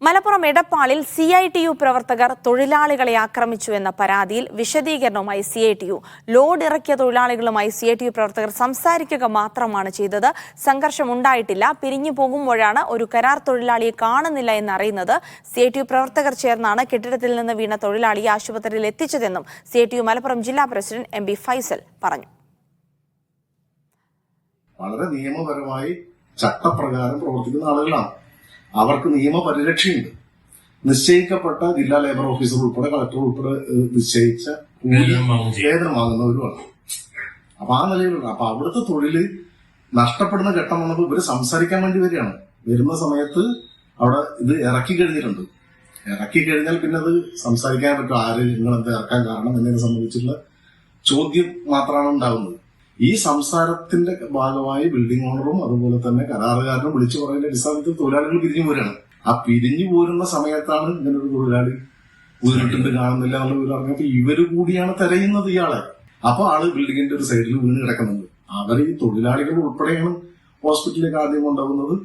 Malappuram എടപ്പാളിൽ CITU പ്രവർത്തകർ തൊഴിലാളികളെ ആക്രമിച്ചുവെന്ന പരാതിയിൽ വിശദീകരണവുമായി CITU. ലോഡ് ഇറക്കിയ തൊഴിലാളികളുമായി CITU പ്രവർത്തകർ സംസാരിക്കുക മാത്രമാണ് ചെയ്തത്. സംഘർഷമുണ്ടായിട്ടില്ല. പിരിഞ്ഞു പോകുമ്പോഴാണ് ഒരു കരാർ തൊഴിലാളിയെ കാണുന്നില്ല എന്നറിയുന്നത്. CITU പ്രവർത്തകർ ചേർന്നാണ് കെട്ടിടത്തിൽ നിന്ന് വീണ തൊഴിലാളിയെ ആശുപത്രിയിൽ എത്തിച്ചതെന്നും CITU മലപ്പുറം ജില്ലാ പ്രസിഡന്റ് MB ഫൈസൽ പറഞ്ഞു. വളരെ നിയമപരമായി ചട്ടപ്രകാരം പ്രവർത്തിക്കുന്ന ആളുകളാണ്. അവർക്ക് നിയമപരിരക്ഷയുണ്ട്. നിശ്ചയിക്കപ്പെട്ട ജില്ലാ ലേബർ ഓഫീസർ ഉൾപ്പെടെ കളക്ടർ ഉൾപ്പെടെ നിശ്ചയിച്ച വേതനം വാങ്ങുന്നവരുമാണ്. അപ്പൊ ആ നിലയിലുള്ള അപ്പൊ അവിടുത്തെ തൊഴില് നഷ്ടപ്പെടുന്ന ഘട്ടം വന്നപ്പോൾ ഇവര് സംസാരിക്കാൻ വേണ്ടി വരികയാണ്. വരുന്ന സമയത്ത് അവിടെ ഇത് ഇറക്കി കഴിഞ്ഞിട്ടുണ്ട്. ഇറക്കി കഴിഞ്ഞാൽ പിന്നെ അത് സംസാരിക്കാൻ പറ്റും. ആര് നിങ്ങളെന്താ ഇറക്കാൻ കാരണം എന്നതിനെ സംബന്ധിച്ചുള്ള ചോദ്യം മാത്രമാണ് ഉണ്ടാകുന്നത്. ഈ സംസാരത്തിന്റെ ഭാഗമായി ബിൽഡിംഗ് ഓണറും അതുപോലെ തന്നെ കരാറുകാരനും വിളിച്ചു പറയുന്ന അടിസ്ഥാനത്തിൽ തൊഴിലാളികൾ പിരിഞ്ഞു പോരാണ്. ആ പിരിഞ്ഞു പോരുന്ന സമയത്താണ് ഇങ്ങനൊരു തൊഴിലാളി വീണിട്ടുണ്ട് കാണുന്നില്ല എന്നുള്ള വിവരം അറിഞ്ഞപ്പോ ഇവര് കൂടിയാണ് തെരയുന്നത് ഇയാളെ. അപ്പൊ ആള് ബിൽഡിങ്ങിന്റെ ഒരു സൈഡിൽ വീണ് കിടക്കുന്നുണ്ട്. അവർ ഈ തൊഴിലാളികൾ ഉൾപ്പെടെയാണ് ഹോസ്പിറ്റലിലേക്ക് ആദ്യം കൊണ്ടുപോകുന്നത്.